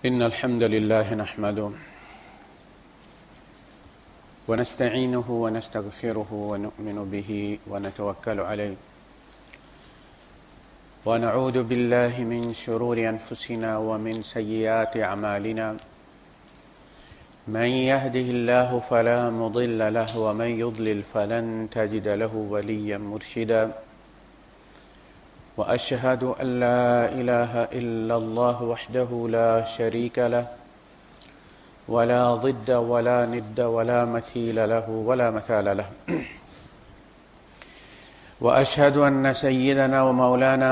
إن الحمد لله نحمده ونستعينه ونستغفره ونؤمن به ونتوكل عليه ونعوذ بالله من شرور أنفسنا ومن سيئات أعمالنا من يهده الله فلا مضل له ومن يضلل فلن تجد له وليا مرشدا وأشهد أن لا إله إلا الله وحده لا شريك له ولا ضد ولا ند ولا مثيل له ولا مثال له وأشهد أن سيدنا ومولانا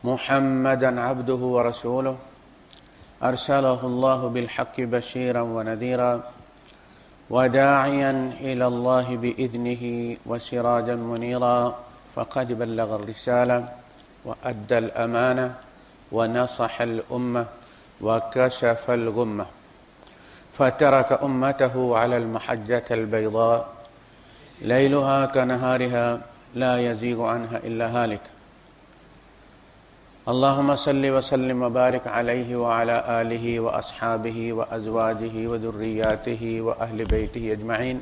محمدا عبده ورسوله أرسله الله بالحق بشيرا ونذيرا وداعيا إلى الله بإذنه وسراجا منيرا فقد بلغ الرسالة وأدى الأمانة ونصح الأمة وكشف الغمة فترك أمته على المحجة البيضاء ليلها كنهارها لا يزيغ عنها إلا هالك اللهم صل وسلم وبارك عليه وعلى آله وأصحابه وأزواجه وذرياته وأهل بيته أجمعين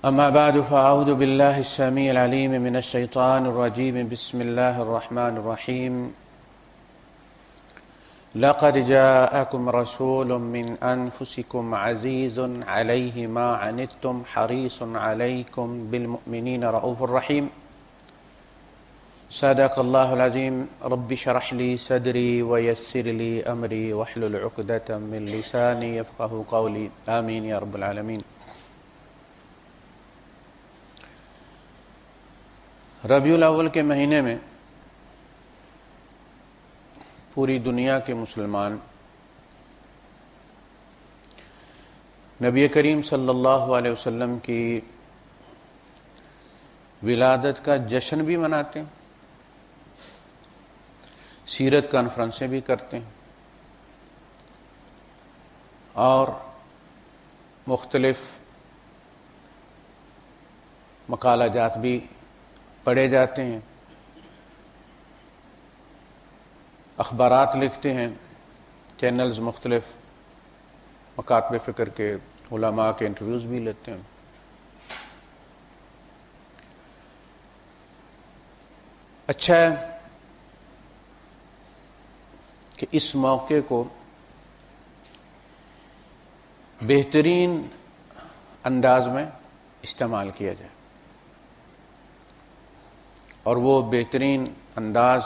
أما بعد فأعوذ بالله السميع العليم من الشيطان الرجيم بسم الله الرحمن الرحيم لقد جاءكم رسول من أنفسكم عزيز عليه ما عنتم حريص عليكم بالمؤمنين رؤوف رحيم صدق الله العظيم رب اشرح لي صدري ويسر لي أمري واحلل عقدة من لساني يفقهوا قولي آمين يا رب العالمين ربیع الاول کے مہینے میں پوری دنیا کے مسلمان نبی کریم صلی اللہ علیہ وسلم کی ولادت کا جشن بھی مناتے ہیں، سیرت کانفرنسیں بھی کرتے ہیں اور مختلف مقالہ جات بھی پڑھے جاتے ہیں، اخبارات لکھتے ہیں، چینلز مختلف مکاتب فکر کے علماء کے انٹرویوز بھی لیتے ہیں۔ اچھا ہے کہ اس موقع کو بہترین انداز میں استعمال کیا جائے، اور وہ بہترین انداز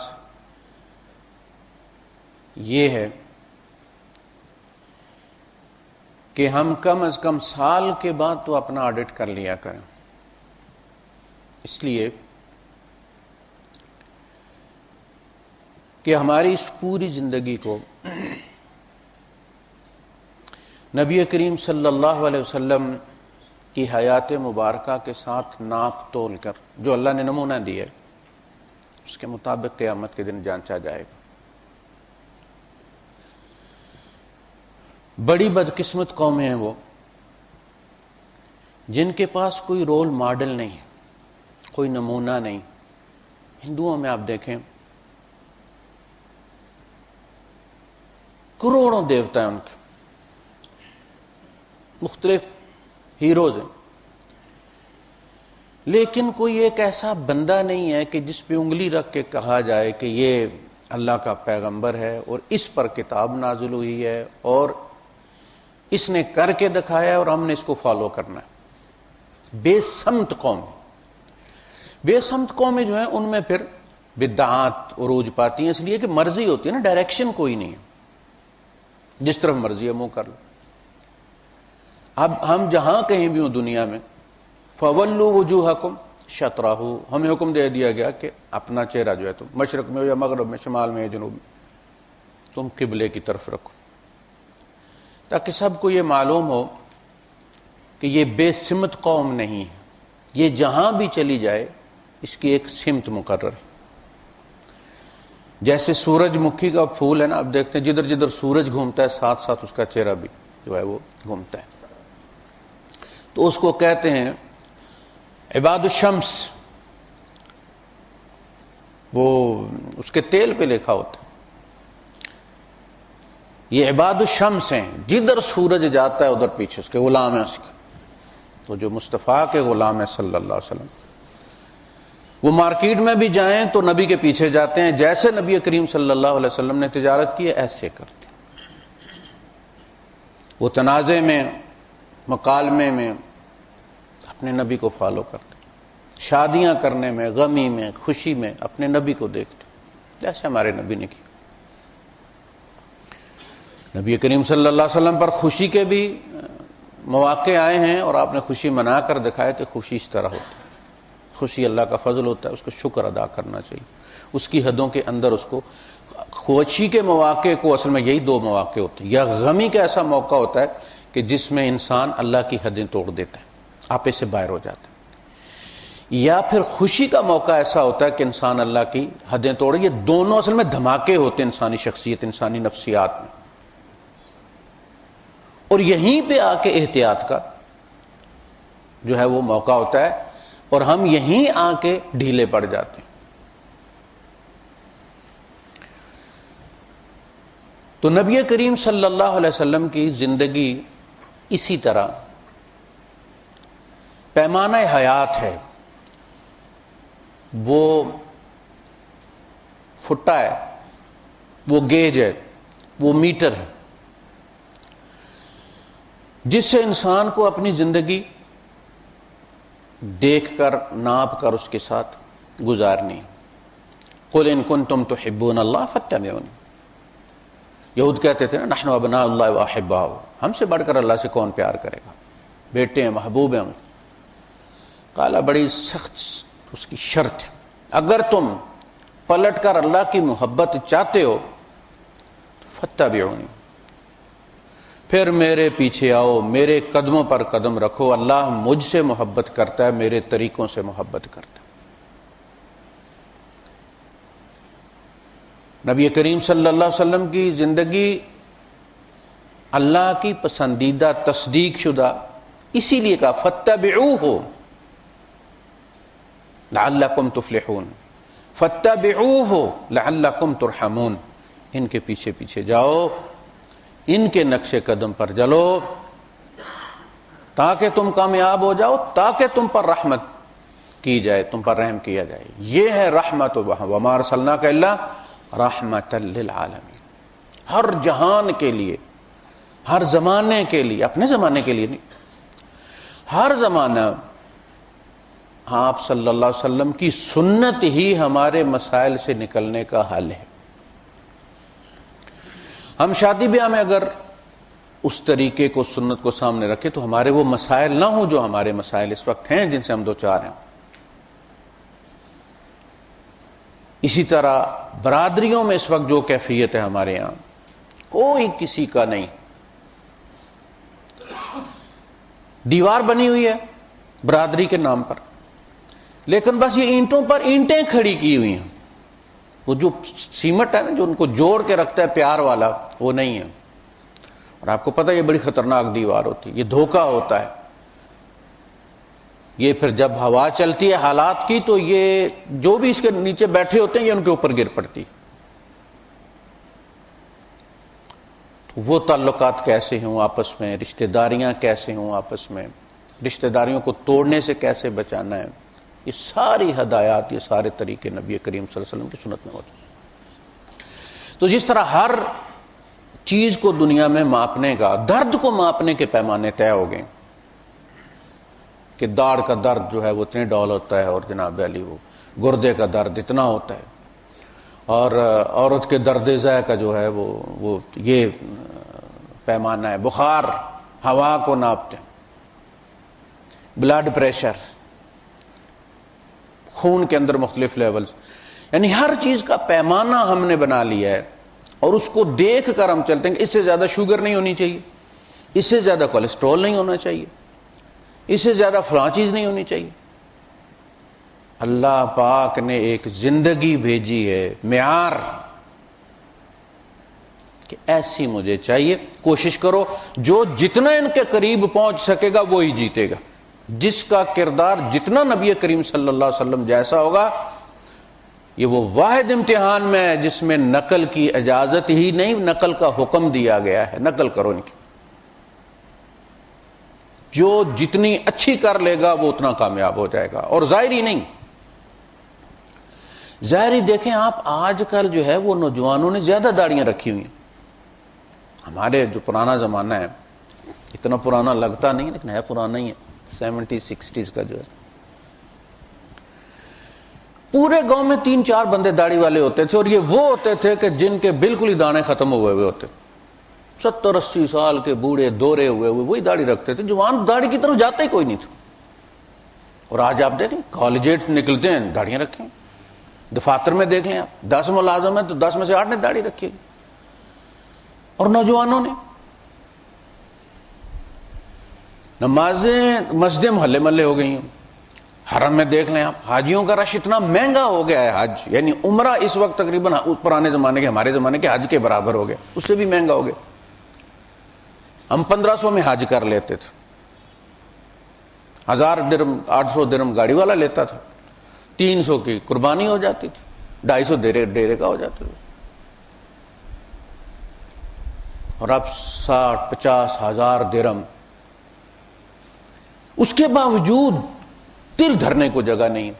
یہ ہے کہ ہم کم از کم سال کے بعد تو اپنا آڈٹ کر لیا کریں، اس لیے کہ ہماری اس پوری زندگی کو نبی کریم صلی اللہ علیہ وسلم کی حیات مبارکہ کے ساتھ ناپ تول کر جو اللہ نے نمونہ دیا ہے اس کے مطابق قیامت کے دن جانچا جائے گا۔ بڑی بدقسمت قومیں ہیں وہ جن کے پاس کوئی رول ماڈل نہیں، کوئی نمونہ نہیں۔ ہندوؤں میں آپ دیکھیں کروڑوں دیوتا ہیں، ان کے مختلف ہیروز ہیں، لیکن کوئی ایک ایسا بندہ نہیں ہے کہ جس پہ انگلی رکھ کے کہا جائے کہ یہ اللہ کا پیغمبر ہے اور اس پر کتاب نازل ہوئی ہے اور اس نے کر کے دکھایا ہے اور ہم نے اس کو فالو کرنا ہے۔ بے سمت قومیں جو ہیں ان میں پھر بدعات عروج پاتی ہیں، اس لیے کہ مرضی ہوتی ہے نا، ڈائریکشن کوئی نہیں ہے، جس طرف مرضی ہے منہ کر لو۔ اب ہم جہاں کہیں بھی ہوں دنیا میں فَوَلُّوا وُجُوهَكُمْ شَطْرَهُ، ہمیں حکم دے دیا گیا کہ اپنا چہرہ جو ہے تم مشرق میں ہو یا مغرب میں، شمال میں یا جنوب میں، تم قبلے کی طرف رکھو، تاکہ سب کو یہ معلوم ہو کہ یہ بے سمت قوم نہیں ہے، یہ جہاں بھی چلی جائے اس کی ایک سمت مقرر ہے۔ جیسے سورج مکھی کا پھول ہے نا، اب دیکھتے ہیں جدھر جدھر سورج گھومتا ہے ساتھ ساتھ اس کا چہرہ بھی جو ہے وہ گھومتا ہے، تو اس کو کہتے ہیں عباد الشمس، وہ اس کے تیل پہ لکھا ہوتا ہے یہ عباد الشمس ہیں، جدھر سورج جاتا ہے ادھر پیچھے اس کے غلام ہیں اس کے. تو جو مصطفیٰ کے غلام ہے صلی اللہ علیہ وسلم، وہ مارکیٹ میں بھی جائیں تو نبی کے پیچھے جاتے ہیں، جیسے نبی کریم صلی اللہ علیہ وسلم نے تجارت کی ہے ایسے کرتے ہیں. وہ تنازع میں، مکالمے میں اپنے نبی کو فالو کرتے، شادیاں کرنے میں، غمی میں، خوشی میں اپنے نبی کو دیکھتے جیسے ہمارے نبی نے کیا. نبی کریم صلی اللہ علیہ وسلم پر خوشی کے بھی مواقع آئے ہیں اور آپ نے خوشی منا کر دکھائے کہ خوشی اس طرح ہوتی ہے. خوشی اللہ کا فضل ہوتا ہے، اس کو شکر ادا کرنا چاہیے، اس کی حدوں کے اندر اس کو. خوشی کے مواقع کو اصل میں یہی دو مواقع ہوتے ہیں، یا غمی کا ایسا موقع ہوتا ہے کہ جس میں انسان اللہ کی حدیں توڑ دیتا ہے، آپے سے باہر ہو جاتا ہے، یا پھر خوشی کا موقع ایسا ہوتا ہے کہ انسان اللہ کی حدیں توڑے. یہ دونوں اصل میں دھماکے ہوتے ہیں انسانی شخصیت، انسانی نفسیات میں. اور یہیں پہ آ کے احتیاط کا جو ہے وہ موقع ہوتا ہے، اور ہم یہیں آ کے ڈھیلے پڑ جاتے ہیں. تو نبی کریم صلی اللہ علیہ وسلم کی زندگی اسی طرح پیمانہ حیات ہے، وہ فٹا ہے، وہ گیج ہے، وہ میٹر ہے، جس سے انسان کو اپنی زندگی دیکھ کر، ناپ کر اس کے ساتھ گزارنی. قل ان کنتم تحبون اللہ فاتبعونی. یہود کہتے تھے نا نحن ابناء اللہ واحباؤہ، ہم سے بڑھ کر اللہ سے کون پیار کرے گا، بیٹے ہیں، محبوب ہیں. قال بڑی سخت اس کی شرط ہے، اگر تم پلٹ کر اللہ کی محبت چاہتے ہو فاتبعونی، پھر میرے پیچھے آؤ، میرے قدموں پر قدم رکھو. اللہ مجھ سے محبت کرتا ہے، میرے طریقوں سے محبت کرتا ہے. نبی کریم صلی اللہ علیہ وسلم کی زندگی اللہ کی پسندیدہ، تصدیق شدہ، اسی لیے کہا فاتبعوہ لعلکم تفلحون، فاتبعوہ لعلکم ترحمون. ان کے پیچھے پیچھے جاؤ، ان کے نقش قدم پر چلو تاکہ تم کامیاب ہو جاؤ، تاکہ تم پر رحمت کی جائے، تم پر رحم کیا جائے. یہ ہے رحمت. وما ارسلناک الا رحمۃ للعالمین، ہر جہان کے لیے، ہر زمانے کے لیے، اپنے زمانے کے لیے نہیں، ہر زمانہ. آپ صلی اللہ علیہ وسلم کی سنت ہی ہمارے مسائل سے نکلنے کا حل ہے. ہم شادی بیاہ میں اگر اس طریقے کو، سنت کو سامنے رکھے تو ہمارے وہ مسائل نہ ہوں جو ہمارے مسائل اس وقت ہیں، جن سے ہم دو چار ہیں. اسی طرح برادریوں میں اس وقت جو کیفیت ہے ہمارے یہاں، کوئی کسی کا نہیں. دیوار بنی ہوئی ہے برادری کے نام پر، لیکن بس یہ اینٹوں پر اینٹیں کھڑی کی ہوئی ہیں. وہ جو سیمٹ ہے نا جو ان کو جوڑ کے رکھتا ہے پیار والا، وہ نہیں ہے. اور آپ کو پتہ ہے یہ بڑی خطرناک دیوار ہوتی ہے، یہ دھوکہ ہوتا ہے. یہ پھر جب ہوا چلتی ہے حالات کی تو یہ جو بھی اس کے نیچے بیٹھے ہوتے ہیں یہ ان کے اوپر گر پڑتی. وہ تعلقات کیسے ہوں آپس میں، رشتہ داریاں کیسے ہوں آپس میں، رشتہ داریوں کو توڑنے سے کیسے بچانا ہے، یہ ساری ہدایات، یہ سارے طریقے نبی کریم صلی اللہ علیہ وسلم کی سنت میں ہوتے ہیں. تو جس طرح ہر چیز کو دنیا میں ماپنے کا، درد کو ماپنے کے پیمانے طے ہو گئے کہ داڑھ کا درد جو ہے وہ اتنے ڈال ہوتا ہے، اور جناب علی وہ گردے کا درد اتنا ہوتا ہے، اور عورت کے درد ذہ کا جو ہے وہ یہ پیمانہ ہے. بخار، ہوا کو ناپتے ہیں، بلڈ پریشر، خون کے اندر مختلف لیولز، یعنی ہر چیز کا پیمانہ ہم نے بنا لیا ہے. اور اس کو دیکھ کر ہم چلتے ہیں کہ اس سے زیادہ شوگر نہیں ہونی چاہیے، اس سے زیادہ کولیسٹرول نہیں ہونا چاہیے، اس سے زیادہ فلاں چیز نہیں ہونی چاہیے. اللہ پاک نے ایک زندگی بھیجی ہے، معیار کہ ایسی مجھے چاہیے. کوشش کرو جو جتنا ان کے قریب پہنچ سکے گا وہی جیتے گا. جس کا کردار جتنا نبی کریم صلی اللہ علیہ وسلم جیسا ہوگا یہ وہ واحد امتحان میں ہے جس میں نقل کی اجازت ہی نہیں، نقل کا حکم دیا گیا ہے، نقل کرو ان کی۔ جو جتنی اچھی کر لے گا وہ اتنا کامیاب ہو جائے گا، اور ظاہری نہیں، ظاہری دیکھیں آپ آج کل جو ہے وہ نوجوانوں نے زیادہ داڑیاں رکھی ہوئی ہیں۔ ہمارے جو پرانا زمانہ ہے، اتنا پرانا لگتا نہیں لیکن ہے پرانا ہی ہے، 70-60s کا جو ہے، پورے گاؤں میں 3-4 بندے داڑھی والے ہوتے تھے، اور یہ وہ ہوتے تھے کہ جن کے بالکل ہی دانے ختم ہوئے ہوئے ہوتے، 70-80 سال کے بوڑھے دورے ہوئے وہی داڑھی رکھتے تھے، جوان داڑھی کی طرف جاتا ہی کوئی نہیں تھا۔ اور آج آپ دیکھیں کالجیٹ نکلتے ہیں داڑیاں رکھیں، دفاتر میں دیکھ لیں آپ 10 ملازم ہیں تو 10 میں سے 8 نے داڑھی رکھی، اور نوجوانوں نے نمازیں مسجد محلے محلے ہو گئی ہیں۔ حرم میں دیکھ لیں آپ، حاجیوں کا رش اتنا مہنگا ہو گیا ہے، حج یعنی عمرہ اس وقت تقریباً پرانے زمانے کے ہمارے زمانے کے حج کے برابر ہو گیا، اس سے بھی مہنگا ہو گیا۔ ہم 1500 میں حج کر لیتے تھے، 1000 درہم 800 درہم گاڑی والا لیتا تھا، 300 کی قربانی ہو جاتی تھی، 250 ڈیرے کا ہو جاتا تھا، اور اب 60-50 ہزار درہم۔ اس کے باوجود دل دھرنے کو جگہ نہیں۔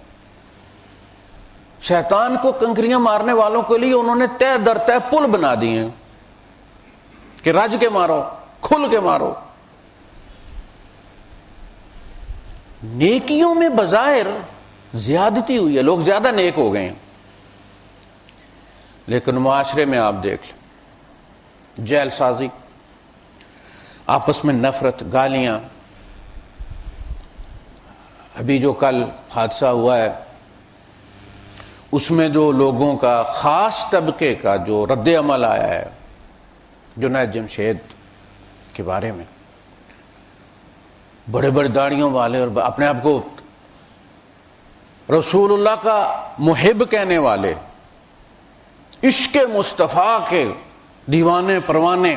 شیطان کو کنکریاں مارنے والوں کے لیے انہوں نے تہ در تہ پل بنا دیے ہیں کہ رج کے مارو، کھل کے مارو۔ نیکیوں میں بظاہر زیادتی ہوئی ہے، لوگ زیادہ نیک ہو گئے ہیں، لیکن معاشرے میں آپ دیکھ لیں، جیل سازی، آپس میں نفرت، گالیاں۔ ابھی جو کل حادثہ ہوا ہے اس میں جو لوگوں کا خاص طبقے کا جو رد عمل آیا ہے جنید جمشید کے بارے میں، بڑے بڑے داڑیوں والے اور اپنے آپ کو رسول اللہ کا محب کہنے والے، عشق مصطفیٰ کے دیوانے پروانے،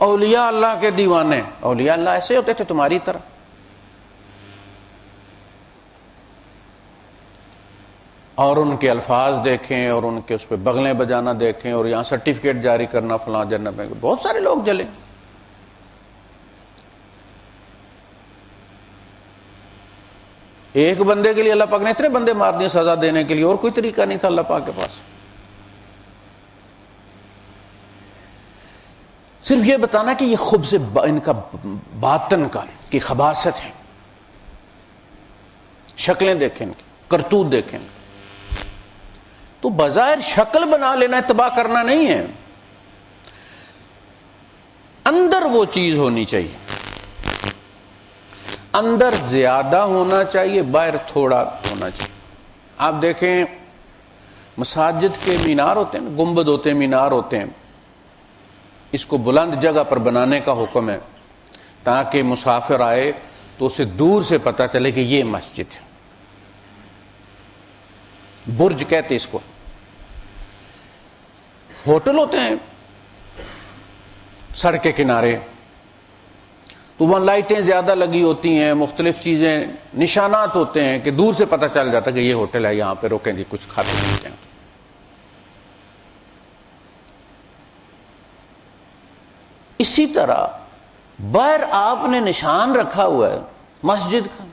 اولیاء اللہ کے دیوانے۔ اولیاء اللہ ایسے ہوتے تھے تمہاری طرح؟ اور ان کے الفاظ دیکھیں اور ان کے اس پہ بغلیں بجانا دیکھیں، اور یہاں سرٹیفکیٹ جاری کرنا فلاں جنت میں، بہت سارے لوگ جلے۔ ایک بندے کے لیے اللہ پاک نے اتنے بندے مار دیے سزا دینے کے لیے، اور کوئی طریقہ نہیں تھا اللہ پاک کے پاس۔ صرف یہ بتانا کہ یہ خبث ان کا باطن کا کی خباثت ہے۔ شکلیں دیکھیں ان کی، کرتوت دیکھیں، تو بظاہر شکل بنا لینا تباہ کرنا نہیں ہے، اندر وہ چیز ہونی چاہیے، اندر زیادہ ہونا چاہیے، باہر تھوڑا ہونا چاہیے۔ آپ دیکھیں مساجد کے مینار ہوتے ہیں، گنبد ہوتے ہیں، مینار ہوتے ہیں، اس کو بلند جگہ پر بنانے کا حکم ہے تاکہ مسافر آئے تو اسے دور سے پتہ چلے کہ یہ مسجد ہے۔ برج کہتے اس کو۔ ہوٹل ہوتے ہیں سڑک کے کنارے، تو وہاں لائٹیں زیادہ لگی ہوتی ہیں، مختلف چیزیں، نشانات ہوتے ہیں کہ دور سے پتہ چل جاتا کہ یہ ہوٹل ہے، یہاں پہ روکیں گے، کچھ کھاتے پیتے ہیں۔ اسی طرح باہر آپ نے نشان رکھا ہوا ہے مسجد کا،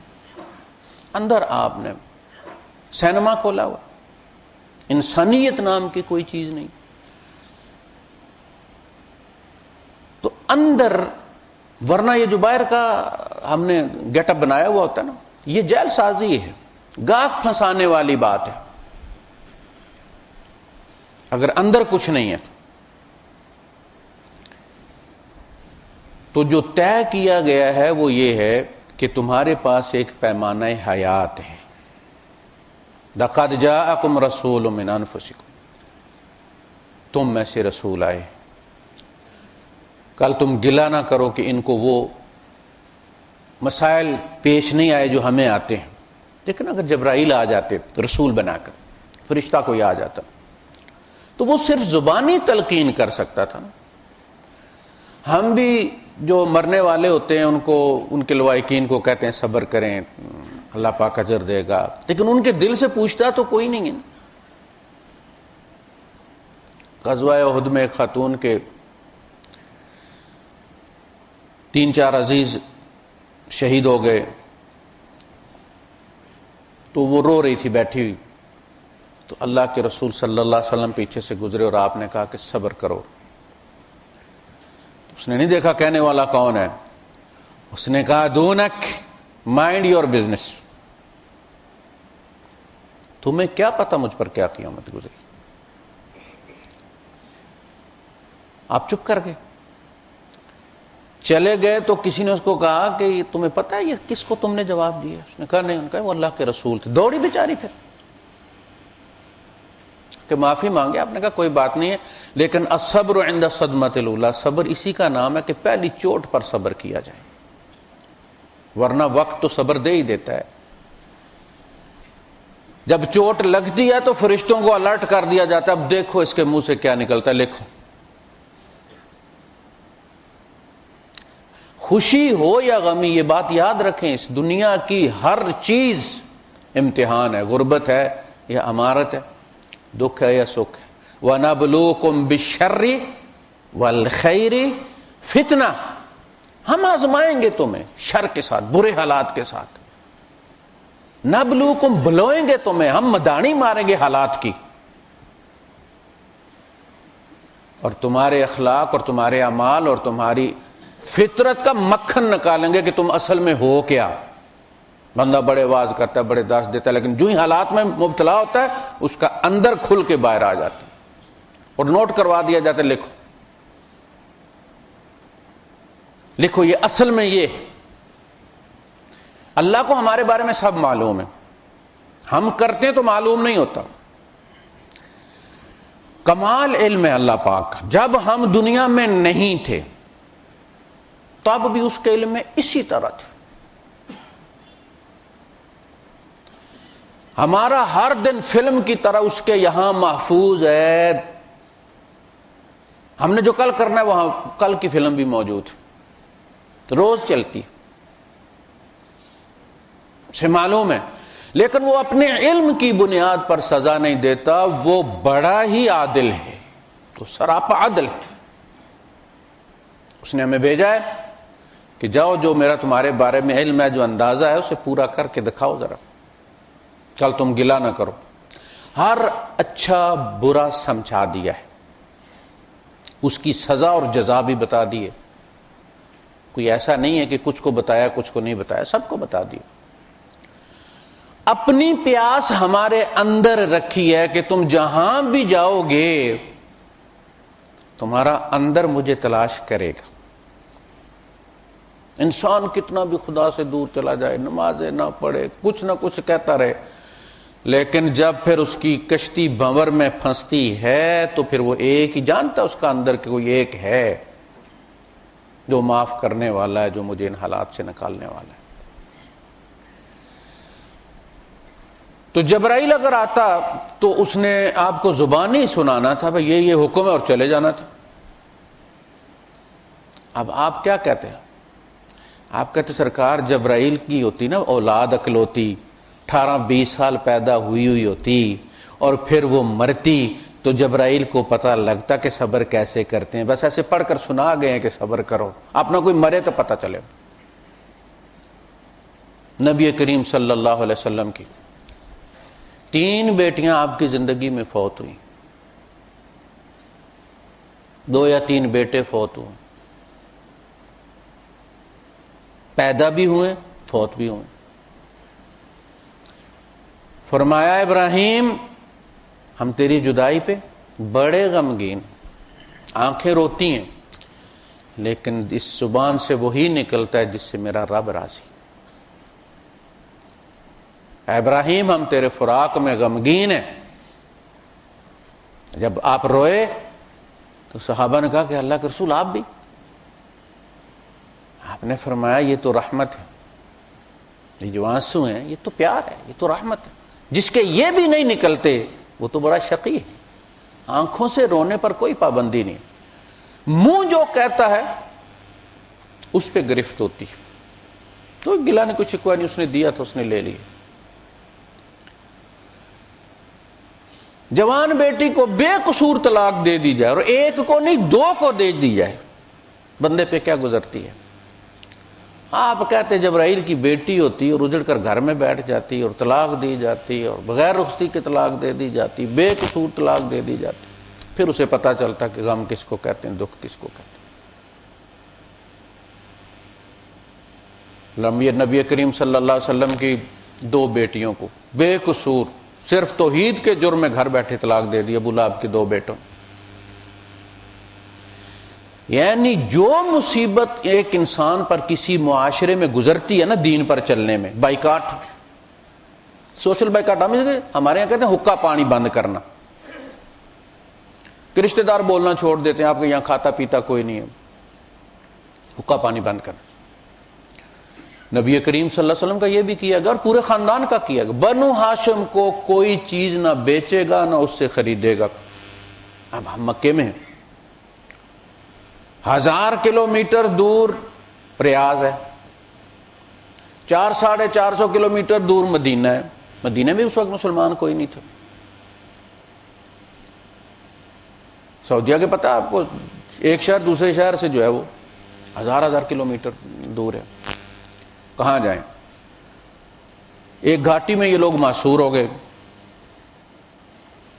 اندر آپ نے سینما کھولا ہوا، انسانیت نام کی کوئی چیز نہیں۔ تو اندر، ورنہ یہ جو باہر کا ہم نے گیٹ اپ بنایا ہوا ہوتا ہے نا، یہ جیل سازی ہے، گاہ پھنسانے والی بات ہے، اگر اندر کچھ نہیں ہے تو جو طے کیا گیا ہے وہ یہ ہے کہ تمہارے پاس ایک پیمانہ حیات ہے۔ لَقَدْ جَاءَكُمْ رَسُولٌ مِّنْ أَنفُسِكُمْ، تم میں سے رسول آئے۔ کل تم گلہ نہ کرو کہ ان کو وہ مسائل پیش نہیں آئے جو ہمیں آتے ہیں، لیکن اگر جبرائیل آ جاتے رسول بنا کر، فرشتہ کوئی آ جاتا تو وہ صرف زبانی تلقین کر سکتا تھا نا۔ ہم بھی جو مرنے والے ہوتے ہیں ان کو، ان کے لوائقین کو کہتے ہیں صبر کریں، اللہ پاک اجر دے گا، لیکن ان کے دل سے پوچھتا تو کوئی نہیں ہے۔ غزوہ احد میں ایک خاتون کے 3-4 عزیز شہید ہو گئے، تو وہ رو رہی تھی بیٹھی ہوئی، تو اللہ کے رسول صلی اللہ علیہ وسلم پیچھے سے گزرے اور آپ نے کہا کہ صبر کرو۔ اس نے نہیں دیکھا کہنے والا کون ہے، اس نے کہا دونک مائنڈ یور بزنس، تمہیں کیا پتا مجھ پر کیا قیامت گزری۔ آپ چپ کر گئے، چلے گئے تو کسی نے اس کو کہا کہ یہ تمہیں پتا ہے یہ کس کو تم نے جواب دیا؟ اس نے کہا نہیں، ان کا وہ اللہ کے رسول تھے۔ دوڑی بیچاری پھر کہ معافی مانگے۔ آپ نے کہا کوئی بات نہیں ہے، لیکن الصبر عند الصدمۃ الاولی، صبر اسی کا نام ہے کہ پہلی چوٹ پر صبر کیا جائے، ورنہ وقت تو صبر دے ہی دیتا ہے۔ جب چوٹ لگتی ہے تو فرشتوں کو الرٹ کر دیا جاتا ہے، اب دیکھو اس کے منہ سے کیا نکلتا ہے، لکھو۔ خوشی ہو یا غمی، یہ بات یاد رکھیں، اس دنیا کی ہر چیز امتحان ہے، غربت ہے یا امارت ہے، دکھ ہے یا سکھ ہے۔ وَنَبْلُوكُمْ بِالشَّرِّ وَالْخَيْرِ فِتْنَةً، ہم آزمائیں گے تمہیں شر کے ساتھ، برے حالات کے ساتھ۔ نبلوکم، بلوئیں گے تمہیں، ہم مدانی ماریں گے حالات کی، اور تمہارے اخلاق اور تمہارے اعمال اور تمہاری فطرت کا مکھن نکالیں گے کہ تم اصل میں ہو کیا۔ بندہ بڑے واز کرتا ہے، بڑے درس دیتا ہے، لیکن جو ہی حالات میں مبتلا ہوتا ہے اس کا اندر کھل کے باہر آ جاتا ہے اور نوٹ کروا دیا جاتا ہے، لکھو لکھو یہ اصل میں یہ۔ اللہ کو ہمارے بارے میں سب معلوم ہے، ہم کرتے ہیں تو معلوم نہیں ہوتا۔ کمال علم ہے اللہ پاک کا۔ جب ہم دنیا میں نہیں تھے تب بھی اس کے علم میں اسی طرح تھے۔ ہمارا ہر دن فلم کی طرح اس کے یہاں محفوظ ہے۔ ہم نے جو کل کرنا ہے وہاں کل کی فلم بھی موجود ہے، روز چلتی سے معلوم ہے، لیکن وہ اپنے علم کی بنیاد پر سزا نہیں دیتا، وہ بڑا ہی عادل ہے، تو سراپا عدل ہے۔ اس نے ہمیں بھیجا ہے کہ جاؤ جو میرا تمہارے بارے میں علم ہے، جو اندازہ ہے، اسے پورا کر کے دکھاؤ ذرا، کل تم گلا نہ کرو۔ ہر اچھا برا سمجھا دیا ہے، اس کی سزا اور جزا بھی بتا دی ہے۔ کوئی ایسا نہیں ہے کہ کچھ کو بتایا کچھ کو نہیں بتایا، سب کو بتا دیا۔ اپنی پیاس ہمارے اندر رکھی ہے کہ تم جہاں بھی جاؤ گے تمہارا اندر مجھے تلاش کرے گا۔ انسان کتنا بھی خدا سے دور چلا جائے، نمازیں نہ پڑھے، کچھ نہ کچھ کہتا رہے، لیکن جب پھر اس کی کشتی بھنور میں پھنستی ہے تو پھر وہ ایک ہی جانتا ہے اس کا اندر کہ کوئی ایک ہے جو معاف کرنے والا ہے، جو مجھے ان حالات سے نکالنے والا ہے۔ تو جبرائیل اگر آتا تو اس نے آپ کو زبانی سنانا تھا، بھئی یہ حکم ہے، اور چلے جانا تھا۔ اب آپ کیا کہتے ہیں؟ آپ کہتے سرکار جبرائیل کی ہوتی نا اولاد اکلوتی، 18-20 سال پیدا ہوئی ہوتی اور پھر وہ مرتی، تو جبرائیل کو پتہ لگتا کہ صبر کیسے کرتے ہیں۔ بس ایسے پڑھ کر سنا گئے ہیں کہ صبر کرو، اپنا کوئی مرے تو پتہ چلے۔ نبی کریم صلی اللہ علیہ وسلم کی 3 بیٹیاں آپ کی زندگی میں فوت ہوئیں، 2 یا 3 بیٹے فوت ہوئے، پیدا بھی ہوئے فوت بھی ہوئے۔ فرمایا ابراہیم ہم تیری جدائی پہ بڑے غمگین، آنکھیں روتی ہیں، لیکن اس زبان سے وہی نکلتا ہے جس سے میرا رب راضی۔ اے ابراہیم ہم تیرے فراق میں غمگین ہیں۔ جب آپ روئے تو صحابہ نے کہا کہ اللہ کے رسول آپ بھی؟ آپ نے فرمایا یہ تو رحمت ہے، یہ جو آنسو ہیں یہ تو پیار ہے، یہ تو رحمت ہے۔ جس کے یہ بھی نہیں نکلتے وہ تو بڑا شقی ہے۔ آنکھوں سے رونے پر کوئی پابندی نہیں، منہ جو کہتا ہے اس پہ گرفت ہوتی ہے۔ تو گلا نے کوئی شکوہ نہیں، اس نے دیا تو اس نے لے لیا۔ جوان بیٹی کو بے قصور طلاق دے دی جائے اور ایک کو نہیں 2 کو دے دی جائے، بندے پہ کیا گزرتی ہے؟ آپ کہتے جبرائیل کی بیٹی ہوتی اور اجڑ کر گھر میں بیٹھ جاتی اور طلاق دی جاتی اور بغیر رخصتی کے طلاق دے دی جاتی، بے قصور طلاق دے دی جاتی، پھر اسے پتہ چلتا کہ غم کس کو کہتے ہیں، دکھ کس کو کہتے ہیں۔ نبی کریم صلی اللہ علیہ وسلم کی 2 بیٹیوں کو بے قصور صرف توحید کے جرم میں گھر بیٹھے طلاق دے دی، ابو لہب کے 2 بیٹوں۔ یعنی جو مصیبت ایک انسان پر کسی معاشرے میں گزرتی ہے نا دین پر چلنے میں، بائیکاٹ، سوشل بائیکاٹ، ہمارے یہاں کہتے ہیں حقہ پانی بند کرنا، کہ رشتہ دار بولنا چھوڑ دیتے ہیں، آپ کے یہاں کھاتا پیتا کوئی نہیں ہے، حقہ پانی بند کرنا۔ نبی کریم صلی اللہ علیہ وسلم کا یہ بھی کیا گیا اور پورے خاندان کا کیا گیا، بنو ہاشم کو کوئی چیز نہ بیچے گا نہ اس سے خریدے گا۔ اب ہم مکے میں ہیں، 1000 کلومیٹر دور ریاض ہے، 400-450 کلومیٹر دور مدینہ ہے، مدینہ میں اس وقت مسلمان کوئی نہیں تھا۔ سعودیہ کے پتہ آپ کو، ایک شہر دوسرے شہر سے جو ہے وہ 1000 کلومیٹر دور ہے، کہاں جائیں؟ ایک گھاٹی میں یہ لوگ محصور ہو گئے،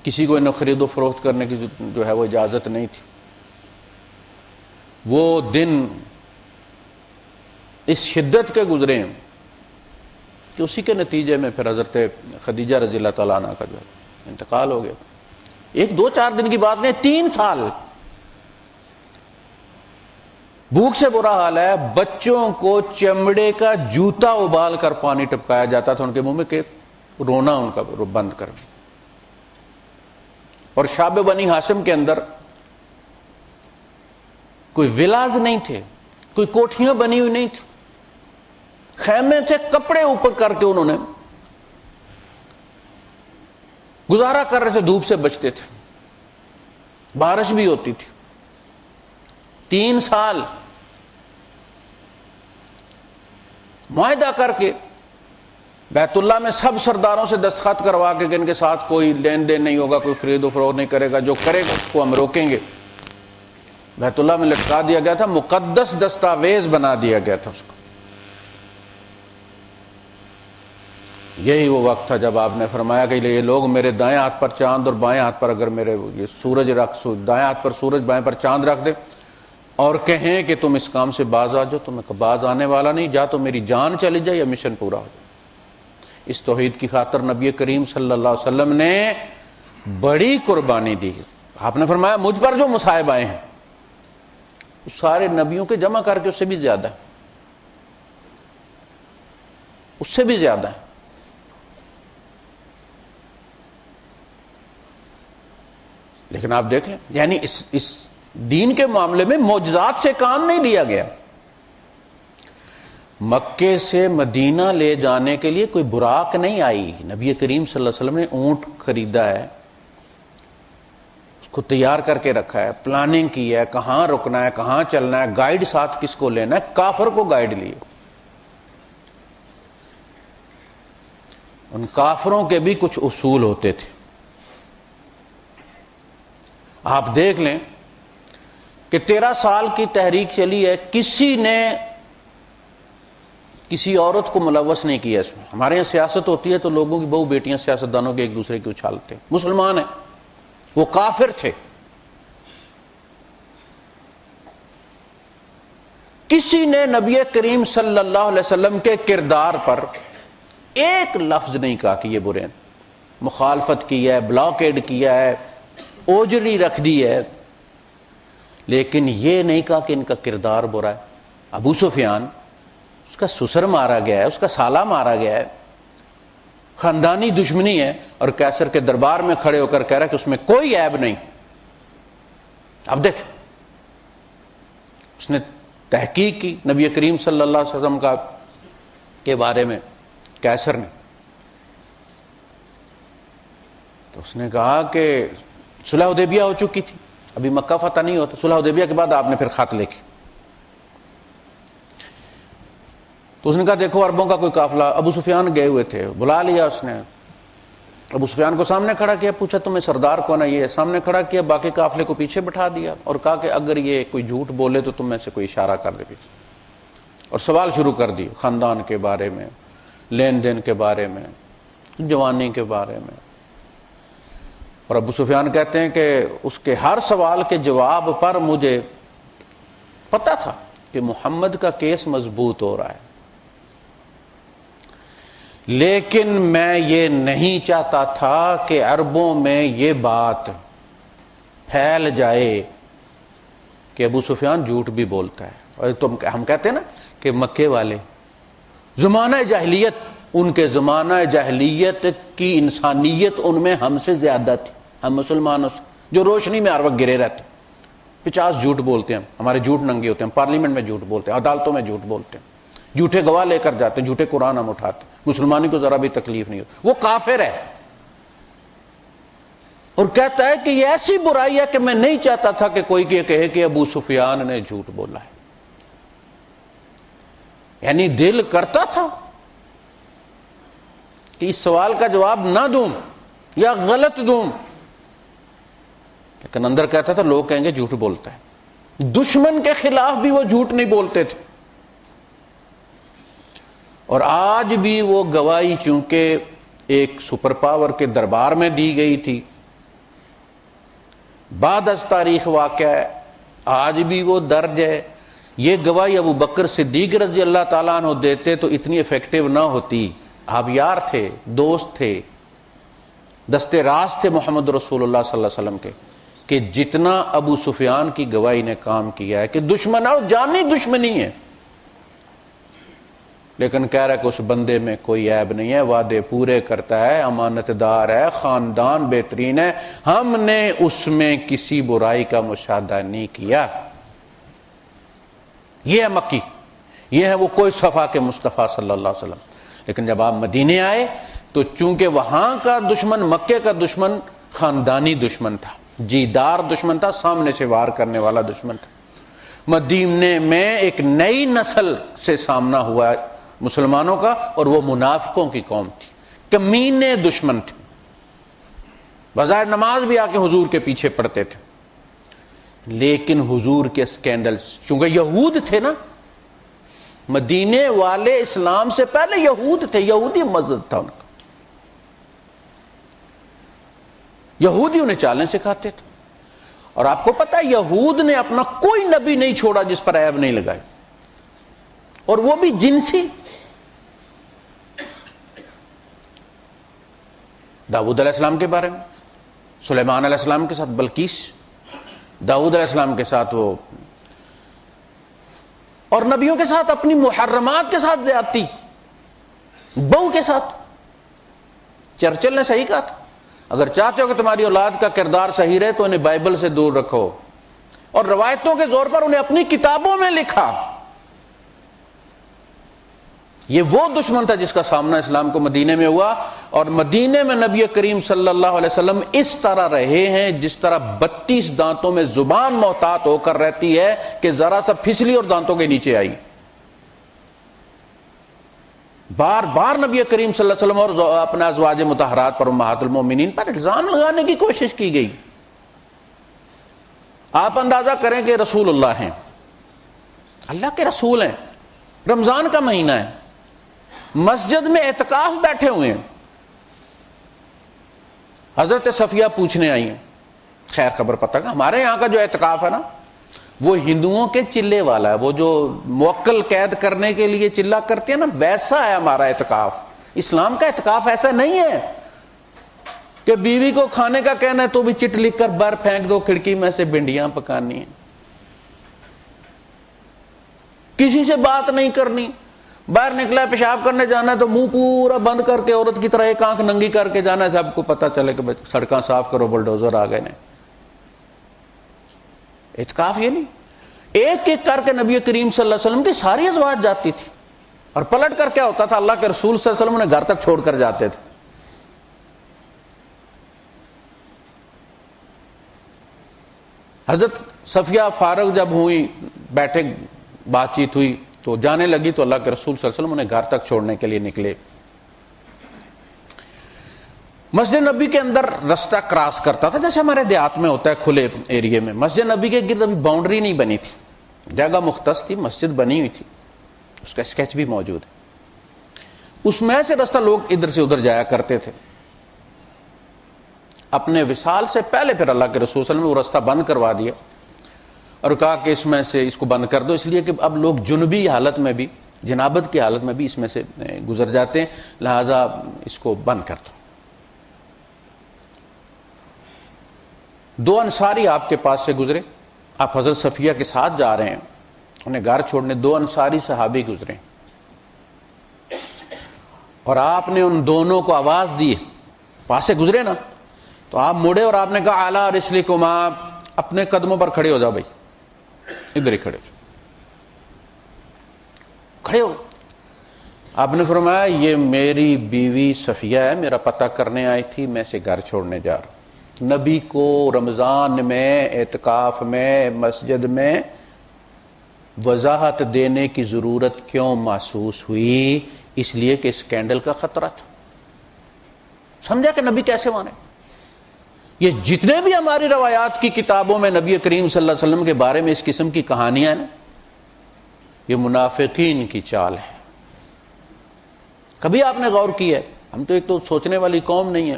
کسی کو انہیں خرید و فروخت کرنے کی جو ہے وہ اجازت نہیں تھی۔ وہ دن اس شدت کے گزرے ہیں کہ اسی کے نتیجے میں پھر حضرت خدیجہ رضی اللہ تعالیٰ عنہ کا جو ہے انتقال ہو گیا۔ 1-2-4 دن کی بات نہیں، 3 سال بھوک سے برا حال ہے، بچوں کو چمڑے کا جوتا ابال کر پانی ٹپکایا جاتا تھا ان کے منہ میں کہ رونا ان کا بند کر دیں۔ اور شعب بنی ہاشم کے اندر کوئی ولاز نہیں تھے، کوئی کوٹھیاں بنی ہوئی نہیں تھی، خیمے تھے، کپڑے اوپر کر کے انہوں نے گزارا کر رہے تھے، دھوپ سے بچتے تھے، بارش بھی ہوتی تھی۔ 3 سال معاہدہ کر کے بیت اللہ میں سب سرداروں سے دستخط کروا کے کہ ان کے ساتھ کوئی لین دین نہیں ہوگا، کوئی خرید و فروخت نہیں کرے گا، جو کرے گا اس کو ہم روکیں گے، بیت اللہ میں لٹکا دیا گیا تھا، مقدس دستاویز بنا دیا گیا تھا اس کو۔ یہی وہ وقت تھا جب آپ نے فرمایا کہ یہ لوگ میرے دائیں ہاتھ پر چاند اور بائیں ہاتھ پر اگر میرے یہ سورج رکھ، دائیں ہاتھ پر سورج بائیں پر چاند رکھ دے اور کہیں کہ تم اس کام سے باز آ جاؤ، تو میں باز آنے والا نہیں، جا تو میری جان چلی جائے یا مشن پورا ہو جائے۔ اس توحید کی خاطر نبی کریم صلی اللہ علیہ وسلم نے بڑی قربانی دی ہے۔ آپ نے فرمایا مجھ پر جو مصائب آئے ہیں سارے نبیوں کے جمع کر کے اس سے بھی زیادہ ہے، اس سے بھی زیادہ ہے۔ لیکن آپ دیکھ لیں، یعنی اس دین کے معاملے میں معجزات سے کام نہیں لیا گیا۔ مکے سے مدینہ لے جانے کے لیے کوئی براق نہیں آئی، نبی کریم صلی اللہ علیہ وسلم نے اونٹ خریدا ہے، اس کو تیار کر کے رکھا ہے، پلاننگ کی ہے، کہاں رکنا ہے، کہاں چلنا ہے، گائیڈ ساتھ کس کو لینا ہے، کافر کو گائیڈ لیے۔ ان کافروں کے بھی کچھ اصول ہوتے تھے۔ آپ دیکھ لیں کہ 13 سال کی تحریک چلی ہے، کسی نے کسی عورت کو ملوث نہیں کیا اس میں۔ ہمارے یہاں سیاست ہوتی ہے تو لوگوں کی بہو بیٹیاں سیاستدانوں کے ایک دوسرے کی اچھالتے ہیں، مسلمان ہیں، وہ کافر تھے، کسی نے نبی کریم صلی اللہ علیہ وسلم کے کردار پر ایک لفظ نہیں کہا کہ یہ برے ہیں، مخالفت کی ہے، بلاکیڈ کیا ہے، اوجری رکھ دی ہے، لیکن یہ نہیں کہا کہ ان کا کردار برا ہے۔ ابو سفیان، اس کا سسر مارا گیا ہے، اس کا سالہ مارا گیا ہے، خاندانی دشمنی ہے، اور کیسر کے دربار میں کھڑے ہو کر کہہ رہا ہے کہ اس میں کوئی عیب نہیں۔ اب دیکھ، اس نے تحقیق کی نبی کریم صلی اللہ علیہ وسلم کے بارے میں، کیسر نے، تو اس نے کہا کہ صلح حدیبیہ ہو چکی تھی، ابھی مکہ فتح نہیں ہوتا، صلح حدیبیہ کے بعد آپ نے پھر خط لکھے، تو اس نے کہا دیکھو عربوں کا کوئی قافلہ، ابو سفیان گئے ہوئے تھے، بلا لیا اس نے، ابو سفیان کو سامنے کھڑا کیا, پوچھا تمہیں سردار کون ہے, یہ سامنے کھڑا کیا, باقی قافلے کو پیچھے بٹھا دیا اور کہا کہ اگر یہ کوئی جھوٹ بولے تو تم میں سے کوئی اشارہ کر دے پیچھے, اور سوال شروع کر دی خاندان کے بارے میں, لین دین کے بارے میں, جوانی کے بارے میں. اور ابو سفیان کہتے ہیں کہ اس کے ہر سوال کے جواب پر مجھے پتا تھا کہ محمد کا کیس مضبوط ہو رہا ہے, لیکن میں یہ نہیں چاہتا تھا کہ عربوں میں یہ بات پھیل جائے کہ ابو سفیان جھوٹ بھی بولتا ہے. اور تو ہم کہتے ہیں نا کہ مکے والے زمانہ جاہلیت, ان کے زمانہ جاہلیت کی انسانیت ان میں ہم سے زیادہ تھی, ہم مسلمانوں سے جو روشنی میں ہر وقت گرے رہتے, 50 جھوٹ بولتے ہیں, ہمارے جھوٹ ننگے ہوتے ہیں, پارلیمنٹ میں جھوٹ بولتے ہیں, عدالتوں میں جھوٹ بولتے ہیں, جھوٹے گواہ لے کر جاتے ہیں, جھوٹے قرآن ہم اٹھاتے ہیں, مسلمانوں کو ذرا بھی تکلیف نہیں ہوتی. وہ کافر ہے اور کہتا ہے کہ یہ ایسی برائی ہے کہ میں نہیں چاہتا تھا کہ کوئی کہے کہ ابو سفیان نے جھوٹ بولا ہے. یعنی دل کرتا تھا کہ اس سوال کا جواب نہ دوں یا غلط دوں, لیکن اندر کہتا تھا لوگ کہیں گے جھوٹ بولتا ہے. دشمن کے خلاف بھی وہ جھوٹ نہیں بولتے تھے. اور آج بھی وہ گواہی چونکہ ایک سپر پاور کے دربار میں دی گئی تھی, بعد از تاریخ واقعہ ہے, آج بھی وہ درج ہے. یہ گواہی ابو بکر صدیق رضی اللہ تعالیٰ عنہ دیتے تو اتنی افیکٹو نہ ہوتی. آپ یار تھے, دوست تھے, دستے راست تھے محمد رسول اللہ صلی اللہ علیہ وسلم کے, کہ جتنا ابو سفیان کی گواہی نے کام کیا ہے کہ دشمن اور جانی دشمنی ہے, لیکن کہہ رہا ہے کہ اس بندے میں کوئی عیب نہیں ہے, وعدے پورے کرتا ہے, امانت دار ہے, خاندان بہترین ہے, ہم نے اس میں کسی برائی کا مشاہدہ نہیں کیا. یہ ہے مکی, یہ ہے وہ کوئی صفا کے مصطفیٰ صلی اللہ علیہ وسلم. لیکن جب آپ مدینے آئے تو چونکہ وہاں کا دشمن, مکے کا دشمن خاندانی دشمن تھا, جیدار دشمن تھا, سامنے سے وار کرنے والا دشمن تھا. مدینے میں ایک نئی نسل سے سامنا ہوا مسلمانوں کا, اور وہ منافقوں کی قوم تھی, کمینے دشمن تھے. بظاہر نماز بھی آ کے حضور کے پیچھے پڑتے تھے, لیکن حضور کے سکینڈلز, چونکہ یہود تھے نا, مدینے والے اسلام سے پہلے یہود تھے, یہودی مذہب تھا ان کا, یہودی انہیں چالیں سکھاتے تھے. اور آپ کو پتا ہے یہود نے اپنا کوئی نبی نہیں چھوڑا جس پر عیب نہیں لگائی, اور وہ بھی جنسی. داؤد علیہ السلام کے بارے میں, سلیمان علیہ السلام کے ساتھ بلقیس, داؤد علیہ السلام کے ساتھ وہ, اور نبیوں کے ساتھ اپنی محرمات کے ساتھ زیادتی, بہو کے ساتھ. چرچل نے صحیح کہا تھا, اگر چاہتے ہو کہ تمہاری اولاد کا کردار صحیح رہے تو انہیں بائبل سے دور رکھو, اور روایتوں کے زور پر انہیں اپنی کتابوں میں لکھا. یہ وہ دشمن تھا جس کا سامنا اسلام کو مدینے میں ہوا, اور مدینے میں نبی کریم صلی اللہ علیہ وسلم اس طرح رہے ہیں جس طرح 32 دانتوں میں زبان محتاط ہو کر رہتی ہے کہ ذرا سا پھسلی اور دانتوں کے نیچے آئی. بار بار نبی کریم صلی اللہ علیہ وسلم اور اپنے ازواج مطہرات پر, امہات المومنین پر الزام لگانے کی کوشش کی گئی. آپ اندازہ کریں کہ رسول اللہ ہیں, اللہ کے رسول ہیں, رمضان کا مہینہ ہے, مسجد میں اعتکاف بیٹھے ہوئے ہیں, حضرت صفیہ پوچھنے آئی ہیں, خیر خبر پتہ کہ ہمارے یہاں کا جو اعتکاف ہے نا وہ ہندوؤں کے چلے والا ہے, وہ جو موکل قید کرنے کے لیے چلا کرتے ہیں نا, ویسا ہے ہمارا اعتکاف. اسلام کا اعتکاف ایسا نہیں ہے کہ بیوی کو کھانے کا کہنا ہے تو بھی چٹ لکھ کر باہر پھینک دو کھڑکی میں سے بھنڈیاں پکانی ہیں, کسی سے بات نہیں کرنی, باہر نکلا ہے پیشاب کرنے جانا ہے تو منہ پورا بند کر کے عورت کی طرح ایک آنکھ ننگی کر کے جانا ہے, سب کو پتا چلے کہ سڑکاں صاف کرو, بلڈوزر آ گئے. اعتکاف یہ نہیں, ایک ایک کر کے نبی کریم صلی اللہ علیہ وسلم کی ساری ازواج جاتی تھی, اور پلٹ کر کیا ہوتا تھا, اللہ کے رسول صلی اللہ علیہ وسلم انہیں گھر تک چھوڑ کر جاتے تھے. حضرت صفیہ فارغ جب ہوئی, بیٹھے بات چیت ہوئی تو جانے لگی, تو اللہ کے رسول صلی اللہ علیہ وسلم انہیں گھر تک چھوڑنے کے لیے نکلے. مسجد نبی کے اندر رستہ کراس کرتا تھا جیسے ہمارے دیہات میں ہوتا ہے کھلے ایریے میں. مسجد نبی کے گرد ابھی باؤنڈری نہیں بنی تھی, جگہ مختص تھی, مسجد بنی ہوئی تھی, اس کا اسکیچ بھی موجود ہے. اس میں سے رستہ لوگ ادھر سے ادھر جایا کرتے تھے. اپنے وصال سے پہلے پھر اللہ کے رسول صلی اللہ علیہ وسلم نے وہ رستہ بند کروا دیا اور کہا کہ اس میں سے اس کو بند کر دو, اس لیے کہ اب لوگ جنوبی حالت میں بھی, جنابت کی حالت میں بھی اس میں سے گزر جاتے ہیں, لہذا اس کو بند کر دو. 2 انصاری آپ کے پاس سے گزرے, آپ حضرت صفیہ کے ساتھ جا رہے ہیں, انہیں گھر چھوڑنے 2 انصاری صحابی گزرے اور آپ نے ان دونوں کو آواز دی, پاس سے گزرے نا, تو آپ مڑے اور آپ نے کہا اعلیٰ رسلکما, اپنے قدموں پر کھڑے ہو جاؤ بھائی, ادھر ہی کھڑے ہو. آپ نے فرمایا یہ میری بیوی صفیہ ہے, میرا پتہ کرنے آئی تھی, میں اسے گھر چھوڑنے جا رہا ہوں. نبی کو رمضان میں اعتکاف میں مسجد میں وضاحت دینے کی ضرورت کیوں محسوس ہوئی؟ اس لیے کہ اسکینڈل کا خطرہ تھا. سمجھا کہ نبی کیسے مانے. یہ جتنے بھی ہماری روایات کی کتابوں میں نبی کریم صلی اللہ علیہ وسلم کے بارے میں اس قسم کی کہانیاں ہیں, یہ منافقین کی چال ہے. کبھی آپ نے غور کیا ہے؟ ہم تو ایک تو سوچنے والی قوم نہیں ہے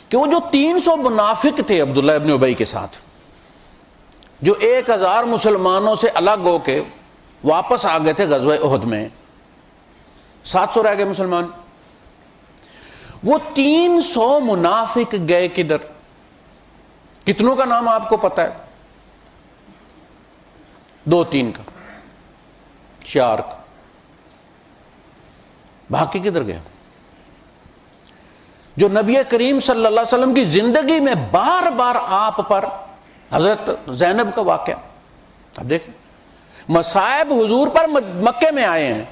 کہ وہ جو 300 منافق تھے عبداللہ ابن ابی کے ساتھ, جو 1000 مسلمانوں سے الگ ہو کے واپس آ گئے تھے غزوہ احد میں, 700 رہ گئے مسلمان. وہ 300 منافق گئے کدھر؟ کتنوں کا نام آپ کو پتا ہے؟ 2-3 کا, 4 کا. باقی کدھر گئے؟ جو نبی کریم صلی اللہ علیہ وسلم کی زندگی میں بار بار آپ پر, حضرت زینب کا واقعہ اب دیکھیں, مصائب حضور پر مکے میں آئے ہیں,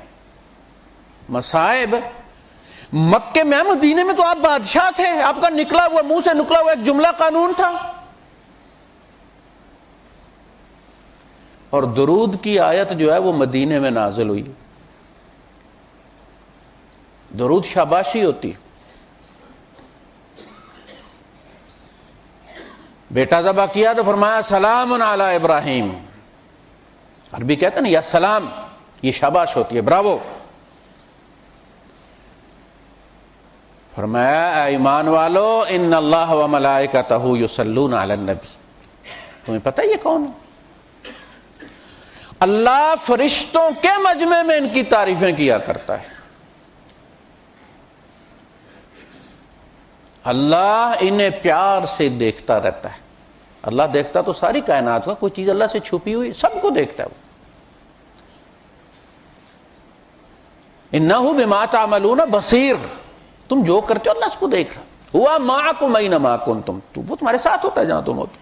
مصائب مکے میں, مدینے میں تو آپ بادشاہ تھے, آپ کا نکلا ہوا منہ سے نکلا ہوا ایک جملہ قانون تھا. اور درود کی آیت جو ہے وہ مدینے میں نازل ہوئی. درود شاباشی ہوتی. بیٹا ذبح کیا تو فرمایا سلام علی ابراہیم, عربی کہتے ہیں نا یا سلام, یہ شاباش ہوتی ہے, براوو. فرمایا اے ایمان والو ان اللہ و ملائکتہ یصلون علی النبی. تمہیں پتہ یہ کون ہے؟ اللہ فرشتوں کے مجمع میں ان کی تعریفیں کیا کرتا ہے. اللہ انہیں پیار سے دیکھتا رہتا ہے. اللہ دیکھتا تو ساری کائنات کا, کوئی چیز اللہ سے چھپی ہوئی سب کو دیکھتا ہے وہ. انہ بما تعملون بصیر, تم جو کرتے ہو اللہ اس کو دیکھ رہا. ہوا معکم اینما کنتم, وہ تمہارے ساتھ ہوتا ہے جہاں تم ہوتے.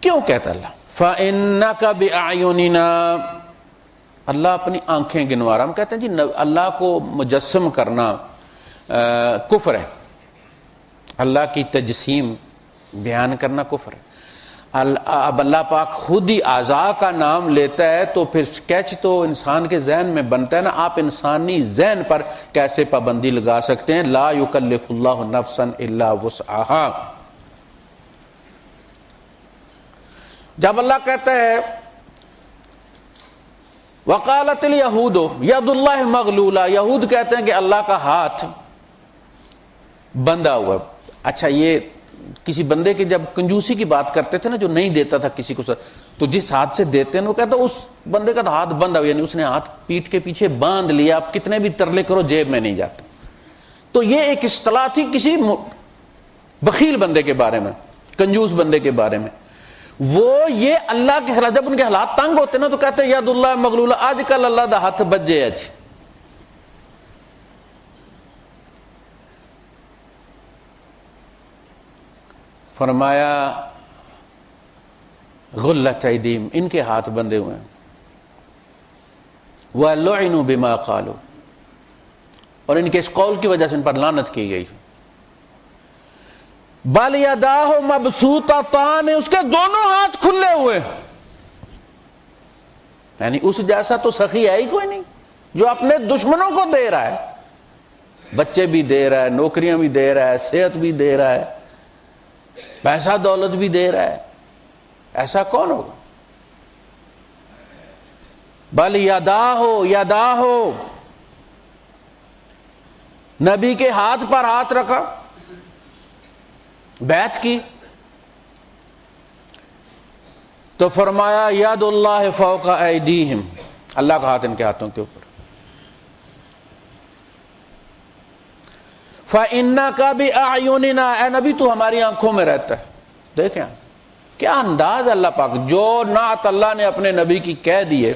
کیوں کہتا اللہ فإنک بأعیننا, اللہ اپنی آنکھیں گنوا رہا. ہم کہتے ہیں جی اللہ کو مجسم کرنا کفر ہے, اللہ کی تجسیم بیان کرنا کفر ہے. اب اللہ پاک خود ہی اعضاء کا نام لیتا ہے تو پھر سکیچ تو انسان کے ذہن میں بنتا ہے نا. آپ انسانی ذہن پر کیسے پابندی لگا سکتے ہیں؟ لا یکلف اللہ نفسا الا وسعها. جب اللہ کہتا ہے وقالت الیہود ید اللہ مغلولہ, یہود کہتے ہیں کہ اللہ کا ہاتھ بندھا ہوا. اچھا, یہ کسی بندے کے جب کنجوسی کی بات کرتے تھے نا, جو نہیں دیتا تھا کسی کو, تو جس ہاتھ سے دیتے ہیں وہ کہتا اس بندے کا ہاتھ بندھا ہوا, یعنی اس نے ہاتھ پیٹھ کے پیچھے باندھ لیا, آپ کتنے بھی ترلے کرو جیب میں نہیں جاتا. تو یہ ایک اصطلاح تھی کسی بخیل بندے کے بارے میں, کنجوس بندے کے بارے میں. وہ یہ اللہ کے خلاف, جب ان کے حالات تنگ ہوتے نا تو کہتے ہیں ید اللہ مغلولہ, آج کل اللہ دا ہاتھ بجے اچ. فرمایا غلت ایدیہم, ان کے ہاتھ بندھے ہوئے ہیں. وَلُعِنُوا بِمَا قَالُوا, اور ان کے اس قول کی وجہ سے ان پر لعنت کی گئی. بَلْ يَدَاهُ مَبْسُوطَتَانِ, اس کے دونوں ہاتھ کھلے ہوئے, یعنی اس جیسا تو سخی ہے ہی کوئی نہیں جو اپنے دشمنوں کو دے رہا ہے. بچے بھی دے رہا ہے، نوکریاں بھی دے رہا ہے، صحت بھی دے رہا ہے، پیسہ دولت بھی دے رہا ہے، ایسا کون ہوگا؟ بل یداہ نبی کے ہاتھ پر ہاتھ رکھا، بیعت کی، تو فرمایا ید اللہ فوق ایدیہم، اللہ کا ہاتھ ان کے ہاتھوں کے اوپر۔ فَإِنَّكَ بِأَعْيُنِنَا، اے نبی تو ہماری آنکھوں میں رہتا ہے۔ دیکھیں کیا انداز اللہ پاک، جو نعت اللہ نے اپنے نبی کی کہہ دیے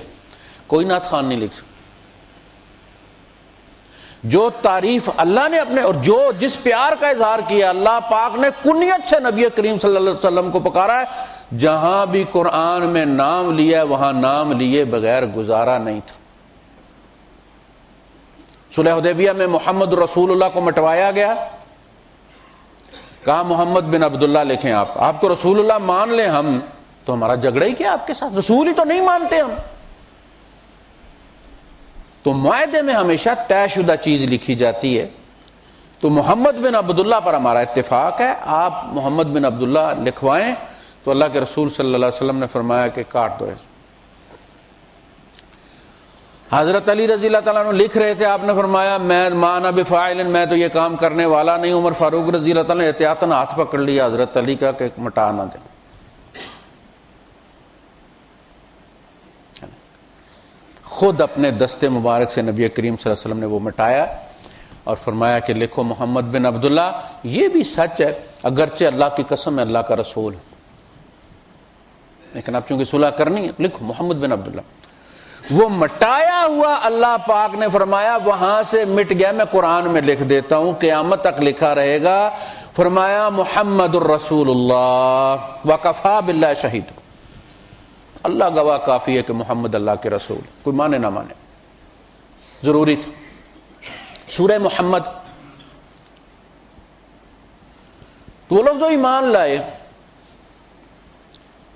کوئی نعت خان نہیں لکھ سکتا، جو تعریف اللہ نے اپنے اور جو جس پیار کا اظہار کیا اللہ پاک نے کنیت سے نبی کریم صلی اللہ علیہ وسلم کو پکارا ہے، جہاں بھی قرآن میں نام لیا ہے وہاں نام لیے بغیر گزارا نہیں تھا۔ صلح حدیبیہ میں محمد رسول اللہ کو مٹوایا گیا، کہا محمد بن عبداللہ لکھیں، آپ کو رسول اللہ مان لیں ہم تو ہمارا جھگڑا ہی کیا آپ کے ساتھ، رسول ہی تو نہیں مانتے ہم۔ تو معاہدے میں ہمیشہ طے شدہ چیز لکھی جاتی ہے، تو محمد بن عبداللہ پر ہمارا اتفاق ہے، آپ محمد بن عبداللہ لکھوائیں، تو اللہ کے رسول صلی اللہ علیہ وسلم نے فرمایا کہ کاٹ دو۔ حضرت علی رضی اللہ تعالیٰ عنہ لکھ رہے تھے، آپ نے فرمایا میں ما انا بفاعل، میں تو یہ کام کرنے والا نہیں۔ عمر فاروق رضی اللہ تعالیٰ نے احتیاطاً ہاتھ پکڑ لیا حضرت علی کا کہ مٹا نہ دیں۔ خود اپنے دستے مبارک سے نبی کریم صلی اللہ علیہ وسلم نے وہ مٹایا اور فرمایا کہ لکھو محمد بن عبداللہ، یہ بھی سچ ہے اگرچہ اللہ کی قسم ہے اللہ کا رسول ہے، لیکن اب چونکہ صلح کرنی ہے لکھو محمد بن عبداللہ۔ وہ مٹایا ہوا اللہ پاک نے فرمایا وہاں سے مٹ گیا، میں قرآن میں لکھ دیتا ہوں قیامت تک لکھا رہے گا، فرمایا محمد الرسول اللہ وکفا باللہ شہید، اللہ گواہ کافی ہے کہ محمد اللہ کے رسول، کوئی مانے نہ مانے، ضروری تھا۔ سورہ محمد، تو وہ لوگ جو ایمان لائے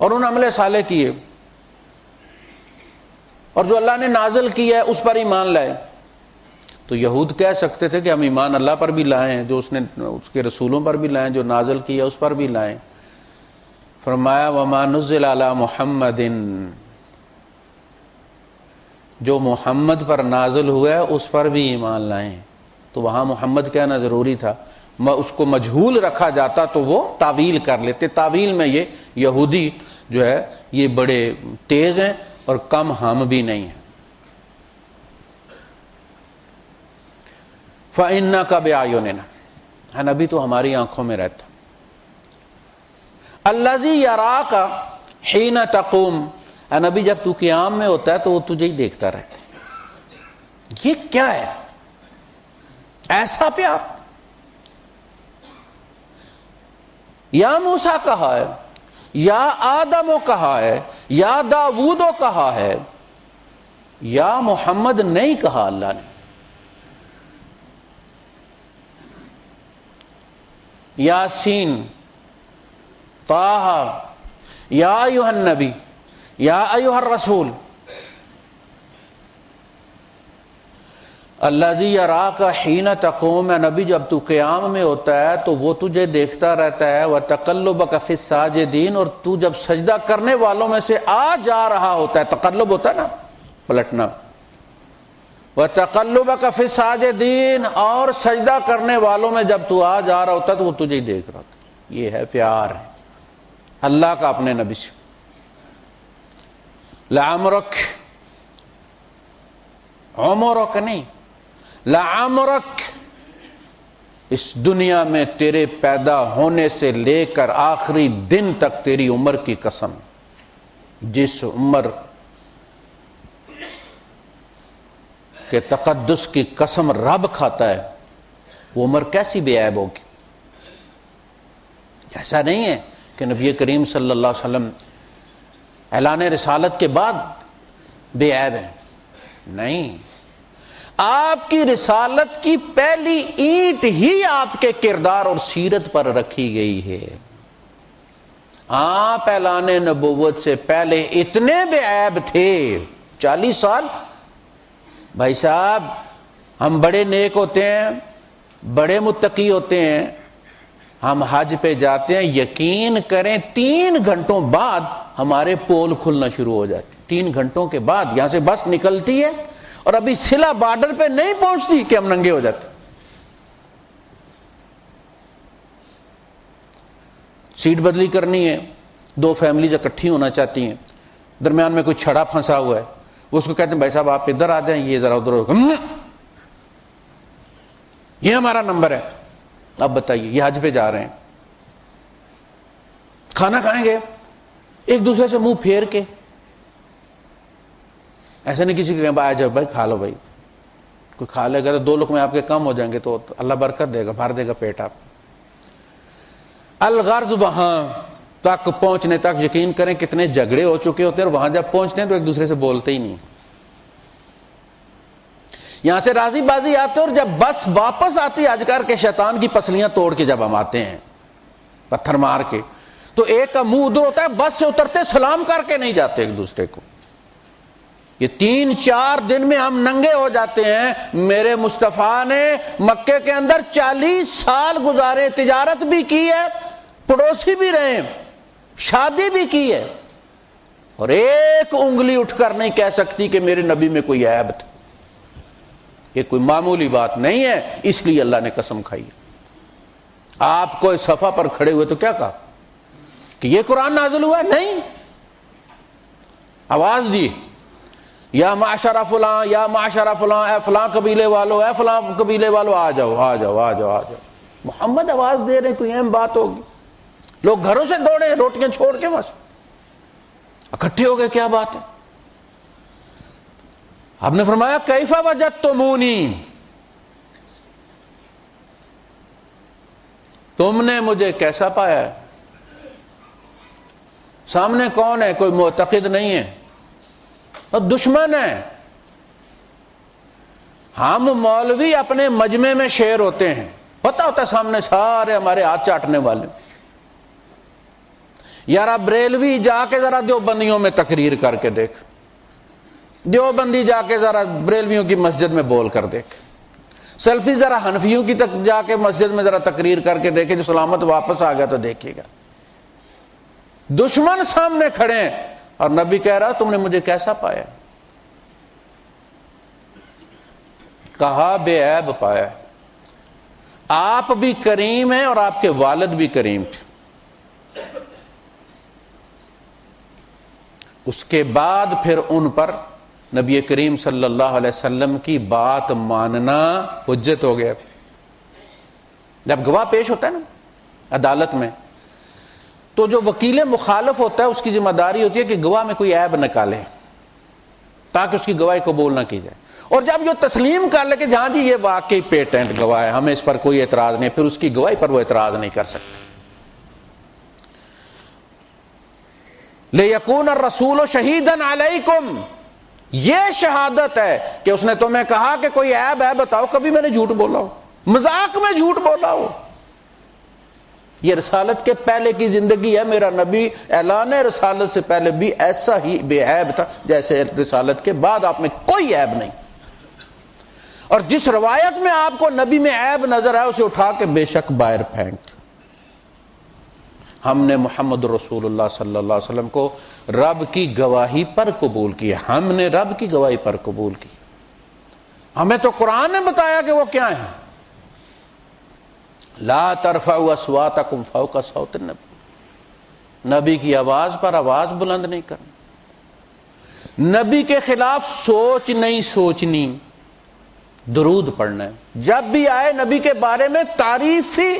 اور ان عمل صالح کیے اور جو اللہ نے نازل کیا ہے اس پر ایمان لائے، تو یہود کہہ سکتے تھے کہ ہم ایمان اللہ پر بھی لائیں، جو اس نے اس کے رسولوں پر بھی لائیں، جو نازل کیا اس پر بھی لائیں۔ فرمایا وما نزل علی محمد، جو محمد پر نازل ہوا ہے اس پر بھی ایمان لائیں۔ تو وہاں محمد کہنا ضروری تھا، اس کو مجہول رکھا جاتا تو وہ تعویل کر لیتے۔ تعویل میں یہ یہودی جو ہے یہ بڑے تیز ہیں اور کم ہم بھی نہیں ہیں۔ فَإِنَّكَ بِأَعْيُنِنَا، نبی تو ہماری آنکھوں میں رہتا۔ الَّذِي يَرَاكَ حِينَ تَقُومُ، اے نبی جب تو قیام میں ہوتا ہے تو وہ تجھے ہی دیکھتا رہتا ہے۔ یہ کیا ہے ایسا پیار؟ یا موسیٰ کہا ہے، یا آدم کہا ہے، یا داؤد کہا ہے، یا محمد نہیں کہا اللہ نے۔ یاسین، طٰہٰ، یا ایھا النبی، یا ایھا الرسول، الذی یراک حین تقوم، نبی جب تو قیام میں ہوتا ہے تو وہ تجھے دیکھتا رہتا ہے، وتقلبک فی الساجدین، اور تو جب سجدہ کرنے والوں میں سے آ جا رہا ہوتا ہے، تقلب ہوتا ہے نا پلٹنا، وتقلبک فی الساجدین، اور سجدہ کرنے والوں میں جب تو آ جا رہا ہوتا ہے تو وہ تجھے ہی دیکھ رہا ہوتا ہے۔ یہ ہے پیار ہے اللہ کا اپنے نبی سے۔ لعمرک، عمرک نہیں، لعمرک، اس دنیا میں تیرے پیدا ہونے سے لے کر آخری دن تک تیری عمر کی قسم، جس عمر کے تقدس کی قسم رب کھاتا ہے وہ عمر کیسی بے عیب ہوگی۔ ایسا نہیں ہے کہ نبی کریم صلی اللہ علیہ وسلم اعلان رسالت کے بعد بے عیب ہیں، نہیں، آپ کی رسالت کی پہلی اینٹ ہی آپ کے کردار اور سیرت پر رکھی گئی ہے۔ آپ اعلان نبوت سے پہلے اتنے بے عیب تھے، 40 سال۔ بھائی صاحب ہم بڑے نیک ہوتے ہیں، بڑے متقی ہوتے ہیں. ہم حج پہ جاتے ہیں, یقین کریں 3 گھنٹوں بعد ہمارے پول کھلنا شروع ہو جاتے. 3 گھنٹوں کے بعد یہاں سے بس نکلتی ہے اور ابھی سلا بارڈر پہ نہیں پہنچتی کہ ہم ننگے ہو جاتے. سیٹ بدلی کرنی ہے, 2 فیملیز اکٹھی ہونا چاہتی ہیں, درمیان میں کوئی چھڑا پھنسا ہوا ہے, وہ اس کو کہتے ہیں بھائی صاحب آپ ادھر آ جائیں, یہ ذرا ادھر, یہ ہمارا نمبر ہے. اب بتائیے, یہ حج پہ جا رہے ہیں, کھانا کھائیں گے ایک دوسرے سے منہ پھیر کے, ایسا نہیں کسی کے آ جاؤ بھائی کھا لو, بھائی کوئی کھا لے گا تو 2 لقمے آپ کے کم ہو جائیں گے تو اللہ برکت دے گا, بھر دے گا پیٹ آپ. الغرض وہاں تک پہنچنے تک یقین کریں کتنے جھگڑے ہو چکے ہوتے ہیں, اور وہاں جب پہنچتے ہیں تو ایک دوسرے سے بولتے ہی نہیں. یہاں سے راضی بازی آتے اور جب بس واپس آتی حج کر کے شیطان کی پسلیاں توڑ کے جب ہم آتے ہیں پتھر مار کے, تو ایک کا منہ ادھر ہوتا ہے, بس سے اترتے سلام کر کے نہیں جاتے ایک دوسرے کو. یہ 3-4 دن میں ہم ننگے ہو جاتے ہیں. میرے مصطفیٰ نے مکے کے اندر 40 سال گزارے, تجارت بھی کی ہے, پڑوسی بھی رہے, شادی بھی کی ہے, اور ایک انگلی اٹھ کر نہیں کہہ سکتی کہ میرے نبی میں کوئی عیب تھا. یہ کوئی معمولی بات نہیں ہے, اس لیے اللہ نے قسم کھائی. آپ کو اس صفحہ پر کھڑے ہوئے تو کیا کہا کہ یہ قرآن نازل ہوا ہے؟ نہیں, آواز دی, یا معاشرہ فلاں, یا معاشرہ فلاں, اے فلاں قبیلے والو, اے فلاں قبیلے والو, آ جاؤ آ جاؤ آ جاؤ آ جاؤ. محمد آواز دے رہے, کوئی اہم بات ہوگی. لوگ گھروں سے دوڑے روٹیاں چھوڑ کے, بس اکٹھے ہو گئے, کیا بات ہے. آپ نے فرمایا کیف وجدتمونی, تم نے مجھے کیسا پایا ہے. سامنے کون ہے؟ کوئی معتقد نہیں ہے اور دشمن ہے. ہم مولوی اپنے مجمع میں شیر ہوتے ہیں, پتہ ہوتا ہے سامنے سارے ہمارے ہاتھ چاٹنے والے. یار بریلوی جا کے ذرا دیوبندیوں میں تقریر کر کے دیکھ, دیوبندی جا کے ذرا بریلویوں کی مسجد میں بول کر دیکھ, سلفی ذرا حنفیوں کی جا کے مسجد میں ذرا تقریر کر کے دیکھے, جو سلامت واپس آ گیا تو دیکھیے گا. دشمن سامنے کھڑے ہیں اور نبی کہہ رہا تم نے مجھے کیسا پایا. کہا بے عیب پایا. آپ بھی کریم ہیں اور آپ کے والد بھی کریم تھے. اس کے بعد پھر ان پر نبی کریم صلی اللہ علیہ وسلم کی بات ماننا حجت ہو گیا. جب گواہ پیش ہوتا ہے نا عدالت میں, تو جو وکیل مخالف ہوتا ہے اس کی ذمہ داری ہوتی ہے کہ گواہ میں کوئی عیب نکالے تاکہ اس کی گواہی قبول نہ کی جائے. اور جب جو تسلیم کر لے کہ جہاں جی یہ واقعی پیٹنٹ گواہ ہے, ہمیں اس پر کوئی اعتراض نہیں, پھر اس کی گواہی پر وہ اعتراض نہیں کر سکتے. لِيَكُونَ الرَّسُولُ شَهِيدًا عَلَيْكُمْ, یہ شہادت ہے کہ اس نے تمہیں کہا کہ کوئی عیب ہے بتاؤ, کبھی میں نے جھوٹ بولا ہو, مذاق میں جھوٹ بولا ہو. یہ رسالت کے پہلے کی زندگی ہے. میرا نبی اعلان رسالت سے پہلے بھی ایسا ہی بے عیب تھا جیسے رسالت کے بعد آپ میں کوئی عیب نہیں. اور جس روایت میں آپ کو نبی میں عیب نظر آئے اسے اٹھا کے بے شک باہر پھینک. ہم نے محمد رسول اللہ صلی اللہ علیہ وسلم کو رب کی گواہی پر قبول کیا. ہم نے رب کی گواہی پر قبول کی. ہمیں تو قرآن نے بتایا کہ وہ کیا ہیں. لا ترفعوا اصواتکم فوق صوت النبی, نبی کی آواز پر آواز بلند نہیں کرنا. نبی کے خلاف سوچ نہیں سوچنی, درود پڑھنا ہے. جب بھی آئے نبی کے بارے میں تعریفی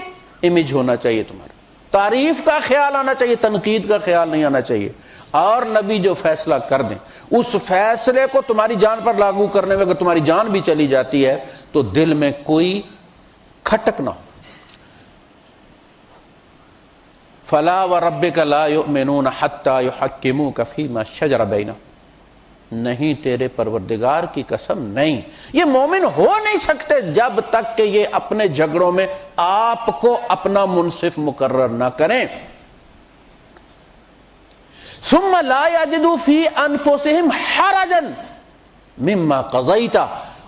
امیج ہونا چاہیے, تمہارا تعریف کا خیال آنا چاہیے, تنقید کا خیال نہیں آنا چاہیے. اور نبی جو فیصلہ کر دیں اس فیصلے کو تمہاری جان پر لاگو کرنے میں اگر تمہاری جان بھی چلی جاتی ہے تو دل میں کوئی کھٹک نہ ہو. فلا وربک لا یؤمنون حتی یحکموک فیما شجر بینہم, نہیں تیرے پروردگار کی قسم نہیں, یہ مومن ہو نہیں سکتے جب تک کہ یہ اپنے جھگڑوں میں آپ کو اپنا منصف مقرر نہ کریں. ثم لا یجدوا فی انفسہم حرجا مما قضیت,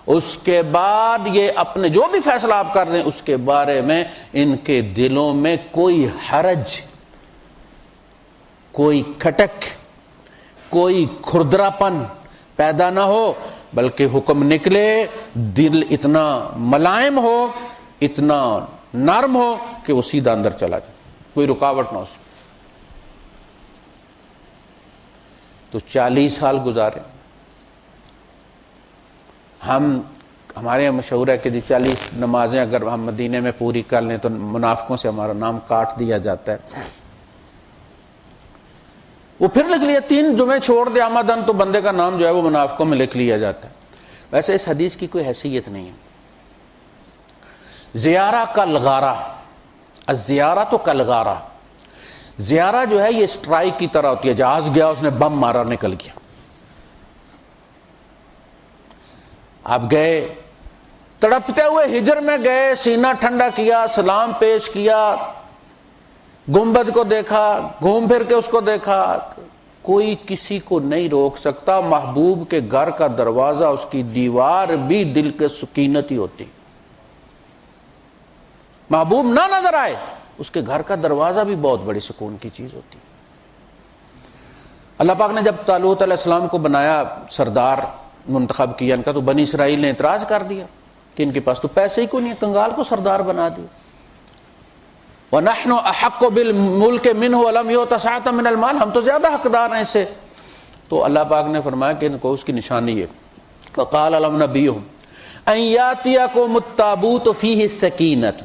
اس کے بعد یہ اپنے جو بھی فیصلہ آپ کر دیں اس کے بارے میں ان کے دلوں میں کوئی حرج، کوئی کھٹک، کوئی کھردرا پن پیدا نہ ہو، بلکہ حکم نکلے دل اتنا ملائم ہو، اتنا نرم ہو کہ وہ سیدھا اندر چلا جائے، کوئی رکاوٹ نہ ہو۔ تو 40 سال گزارے، ہمارے یہاں مشہور ہے کہ 40 نمازیں اگر ہم مدینے میں پوری کر لیں تو منافقوں سے ہمارا نام کاٹ دیا جاتا ہے۔ وہ پھر لکھ لیا 3 جمعے چھوڑ دے آمدن تو بندے کا نام جو ہے وہ منافقوں میں لکھ لیا جاتا ہے۔ ویسے اس حدیث کی کوئی حیثیت نہیں ہے۔ زیارہ کا لغارہ، الزیارہ تو کلغارہ، زیارہ جو ہے یہ اسٹرائک کی طرح ہوتی ہے، جہاز گیا اس نے بم مارا نکل گیا۔ آپ گئے تڑپتے ہوئے ہجر میں گئے، سینہ ٹھنڈا کیا، سلام پیش کیا، گنبد کو دیکھا، گھوم پھر کے اس کو دیکھا، کوئی کسی کو نہیں روک سکتا۔ محبوب کے گھر کا دروازہ، اس کی دیوار بھی دل کے سکینت ہی ہوتی۔ محبوب نہ نظر آئے، اس کے گھر کا دروازہ بھی بہت بڑی سکون کی چیز ہوتی۔ اللہ پاک نے جب طالوت علیہ السلام کو بنایا، سردار منتخب کیا ان کا، تو بنی اسرائیل نے اعتراض کر دیا کہ ان کے پاس تو پیسے ہی کو نہیں ہے، کنگال کو سردار بنا دیا۔ وَنَحْنُ أَحَقُّ بِالْمُلْكِ مِنْهُ وَلَمْ يُؤْتَ سَعَةً مِنَ الْمَالِ، ہم تو زیادہ حقدار ہیں اس سے۔ تو اللہ پاک نے فرمایا کہ ان کو اس کی نشانی ہے، وَقَالَ لَهُمْ نَبِيُّهُمْ أَنْ يَأْتِيَكُمُ التَّابُوتُ فِيهِ السَّكِينَةُ،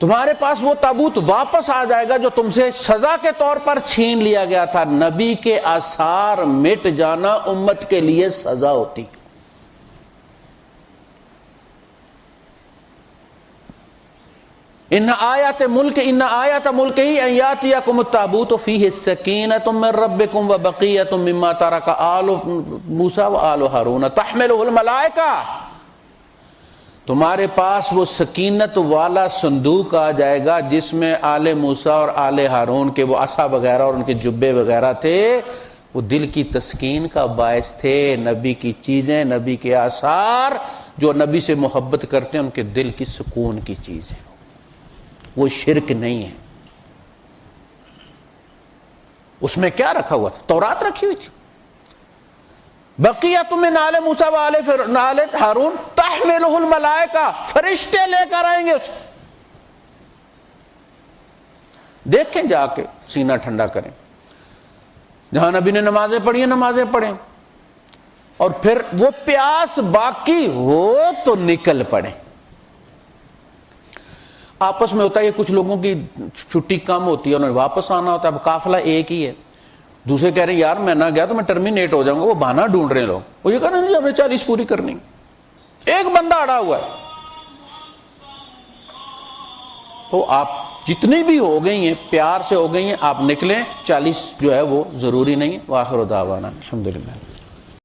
تمہارے پاس وہ تابوت واپس آ جائے گا جو تم سے سزا کے طور پر چھین لیا گیا تھا۔ نبی کے آثار مٹ جانا امت کے لیے سزا ہوتی۔ ان آیات ملک ہی ان یاتیکم التابوت فیہ السکینۃ من ربکم وبقیۃ مما ترک آل موسیٰ وآل ہارون تحملہ الملائکہ، تمہارے پاس وہ سکینت والا صندوق آ جائے گا جس میں آل موسیٰ اور آل ہارون کے وہ عصا وغیرہ اور ان کے جبے وغیرہ تھے، وہ دل کی تسکین کا باعث تھے۔ نبی کی چیزیں، نبی کے آثار، جو نبی سے محبت کرتے ہیں ان کے دل کی سکون کی چیز ہے، وہ شرک نہیں ہے۔ اس میں کیا رکھا ہوا تھا؟ تورات رکھی ہوئی تھی۔ بقیت من آل موسیٰ و آل ہارون تحملہ الملائکہ، فرشتے لے کر آئیں گے اسے۔ دیکھیں جا کے، سینہ ٹھنڈا کریں، جہاں نبی نے نمازیں پڑھی ہیں نمازیں پڑھیں، اور پھر وہ پیاس باقی ہو تو نکل پڑیں۔ آپس میں ہوتا ہے کہ کچھ لوگوں کی چھٹی کم ہوتی ہے، انہیں واپس آنا ہوتا ہے، اب قافلہ ایک ہی ہے، دوسرے کہہ رہے ہیں یار میں نہ گیا تو میں ٹرمینیٹ ہو جاؤں گا، وہ بہانہ ڈھونڈ رہے ہیں لوگ، وہ یہ کہہ رہے ہیں جی ہمیں 40 پوری کرنی، ایک بندہ اڑا ہوا ہے۔ تو آپ جتنی بھی ہو گئی ہیں پیار سے ہو گئی ہیں، آپ نکلیں، 40 جو ہے وہ ضروری نہیں ہے۔ وآخر دعوانا الحمدللہ۔